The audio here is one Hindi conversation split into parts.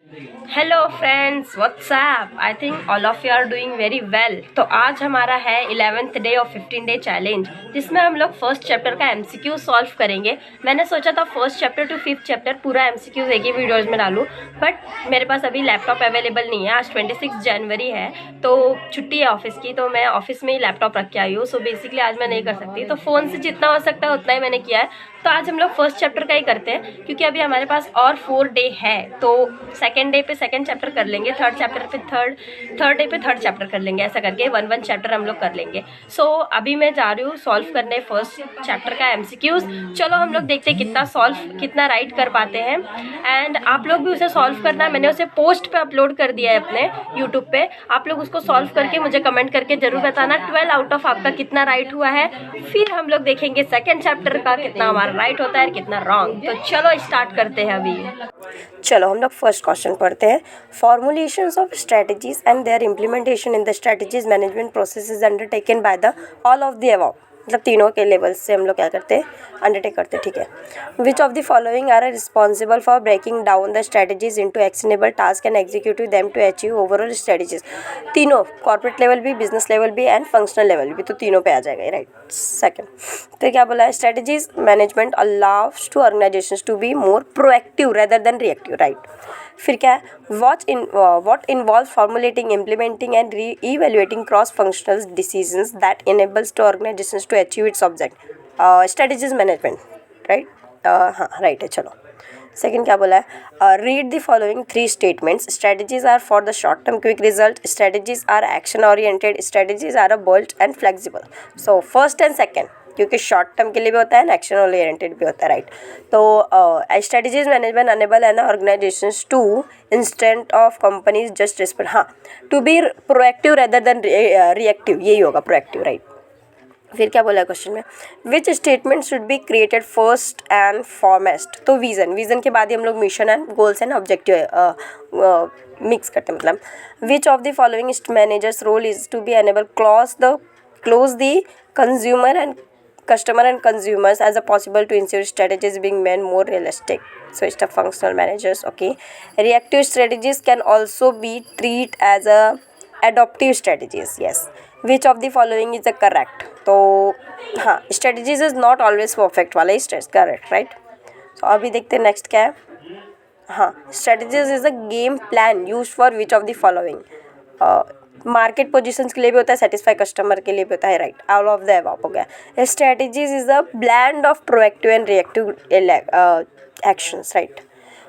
Hello friends, what's up. I think all of you are doing very well. तो आज हमारा है 11th day of 15 day challenge, जिसमें हम लोग फर्स्ट चैप्टर का एमसीक्यू सॉल्व करेंगे। मैंने सोचा था first chapter two 5th chapter पूरा एमसीक्यूज एक ही वीडियोज में डालूं, बट मेरे पास अभी लैपटॉप अवेलेबल नहीं है। आज 26 जनवरी है, तो छुट्टी है ऑफिस की, तो मैं ऑफिस में ही लैपटॉप रख के आई हूँ। सो बेसिकली आज मैं नहीं कर सकती, तो फ़ोन से जितना हो सकता है उतना ही मैंने किया है। तो आज हम लोग फर्स्ट चैप्टर का ही करते हैं, क्योंकि अभी हमारे पास और 4 डे है। तो सेकेंड डे पे सेकेंड चैप्टर कर लेंगे, थर्ड चैप्टर पे थर्ड डे पे थर्ड चैप्टर कर लेंगे, ऐसा करके 1 चैप्टर हम लोग कर लेंगे। सो अभी मैं जा रही हूँ सॉल्व करने फर्स्ट चैप्टर का एमसीक्यूज। चलो हम लोग देखते हैं कितना राइट कर पाते हैं। एंड आप लोग भी उसे सॉल्व करना, मैंने उसे पोस्ट पे अपलोड कर दिया है अपने यूट्यूब पे। आप लोग उसको सॉल्व करके मुझे कमेंट करके जरूर बताना 12 आउट ऑफ आपका कितना राइट हुआ है। फिर हम लोग देखेंगे सेकेंड चैप्टर का कितना हमारा राइट होता है, कितना रॉन्ग। तो चलो स्टार्ट करते हैं अभी। चलो हम लोग फर्स्ट क्वेश्चन पढ़ते हैं। Formulations of strategies and their implementation in the strategies management process is undertaken by the all of the above. मतलब तीनों के लेवल्स से हम लोग क्या करते हैं, अंडरटेक करते हैं, ठीक है। Which of the following are responsible for breaking down the strategies into actionable task and executive them to achieve overall strategies. तीनों, कॉर्पोरेट लेवल भी, बिजनेस लेवल भी एंड फंक्शनल लेवल भी, तो तीनों पे आ जाएगा, राइट। सेकंड, तो क्या बोला है, strategies management allows to organizations to be more proactive rather than reactive, right. फिर क्या है, what involves formulating, implementing and re-evaluating cross-functional decisions that enables to organizations to achieve its object, strategies management, right। हाँ राइट है। चलो सेकंड क्या बोला है, read the following 3 statements. Strategies are for the short term quick result, strategies are action oriented, strategies are a bold and flexible. So first and second, क्योंकि शॉर्ट टर्म के लिए भी होता है, एक्शन ओरिएंटेड भी होता है, राइट। तो स्ट्रेटजीज मैनेजमेंट अनेबल है ना organisations to instead of companies just respond, हाँ, to be proactive rather than reactive, यही होगा प्रोएक्टिव, राइट। फिर क्या बोला है क्वेश्चन में, which statement should be created first and foremost. तो विजन के बाद ही हम लोग mission and goals and objective mix करते हैं। मतलब which of the following managers role is to be enable close the consumer and customer and consumers as a possible to ensure strategies being made more realistic. So it's the functional managers, okay. Reactive strategies can also be treated as a adaptive strategies, yes. Which of the following is the correct? तो हाँ, strategies is not always perfect वाला ही correct, right. So अभी देखते हैं नेक्स्ट क्या है। हाँ, strategies is a game plan used for which of the following? Market positions के लिए भी होता है, सेटिस्फाई कस्टमर के लिए भी होता है, right. All of the above हो गया। Strategies is a blend of proactive and reactive actions, right.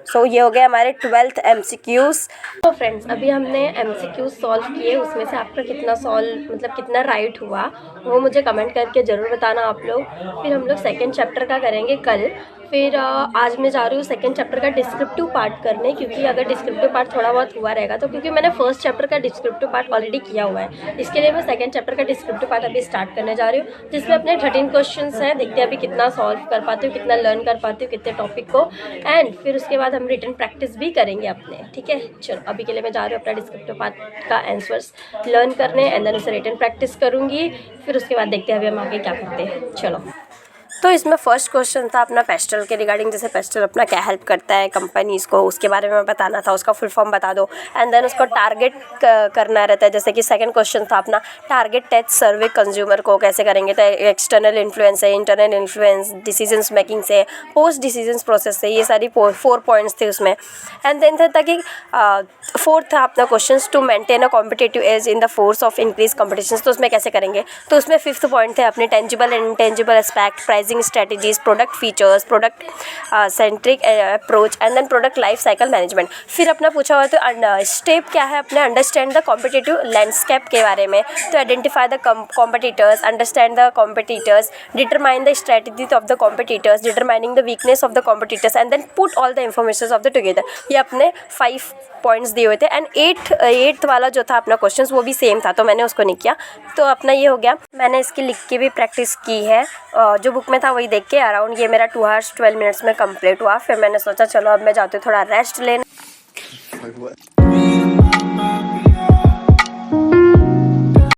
So ये हो गया हमारे 12th MCQs। तो फ्रेंड्स अभी हमने MCQs सॉल्व किए, उसमें से आपका कितना राइट हुआ वो मुझे कमेंट करके ज़रूर बताना आप लोग। फिर हम लोग सेकेंड चैप्टर का करेंगे कल। फिर आज मैं जा रही हूँ सेकेंड चैप्टर का डिस्क्रिप्टिव पार्ट करने, क्योंकि अगर डिस्क्रिप्टिव पार्ट थोड़ा बहुत हुआ रहेगा तो, क्योंकि मैंने फर्स्ट चैप्टर का डिस्क्रिप्टिव पार्ट ऑलरेडी किया हुआ है, इसके लिए मैं सेकेंड चैप्टर का डिस्क्रिप्टिव पार्ट अभी स्टार्ट करने जा रही हूँ, जिसमें अपने 13 क्वेश्चंस हैं। देखते हैं अभी कितना सॉल्व कर पाती हूँ, कितना लर्न कर पाती हूँ, कितने टॉपिक को। एंड फिर उसके बाद हम रिटन प्रैक्टिस भी करेंगे अपने, ठीक है। चलो अभी के लिए मैं जा रही हूँ अपना डिस्क्रिप्टिव पार्ट का आंसर्स लर्न करने, एंड देन उसे रिटन प्रैक्टिस करूँगी। फिर उसके बाद देखते हैं अभी हम आगे क्या करते हैं। चलो, तो इसमें फर्स्ट क्वेश्चन था अपना पेस्टल के रिगार्डिंग, जैसे पेस्टल अपना क्या हेल्प करता है कंपनीज़ को, उसके बारे में बताना था, उसका फुल फॉर्म बता दो। एंड देन उसको टारगेट करना रहता है, जैसे कि सेकंड क्वेश्चन था अपना टारगेट टेस्ट सर्वे कंज्यूमर को कैसे करेंगे, तो एक्सटर्नल इन्फ्लुएंस है, इंटरनल इन्फ्लुएंस, डिसीजंस मेकिंग से, पोस्ट डिसीजंस प्रोसेस से, ये सारी 4 पॉइंट्स थे उसमें। एंड देन था कि फोर्थ था अपना question to maintain a competitive edge in the force of increase competition, तो उसमें कैसे करेंगे। तो उसमें 5th पॉइंट थे अपने tangible and intangible aspect, pricing strategies, product features, product centric approach and then product life cycle management. फिर अपना पूछा हुआ तो स्टेप क्या है अपने, अंडरस्टैंड द कॉम्पिटिटिव लैंडस्केप के बारे में, तो identify the competitors, understand the competitors, determine the strategies of the competitors, determining the weakness of the competitors and then put all the information of the together. ये अपने 5 पॉइंट्स दिए हुए थे। एंड 8th वाला जो था अपना क्वेश्चन वो भी सेम था, तो मैंने उसको नहीं किया। तो अपना ये हो गया, मैंने इसकी लिख के भी प्रैक्टिस की है, जो बुक में था वही देख के अराउंड ये मेरा 2 hours 12 minutes में कंप्लीट हुआ। फिर मैंने सोचा चलो अब मैं जाती हूँ थोड़ा रेस्ट लेने।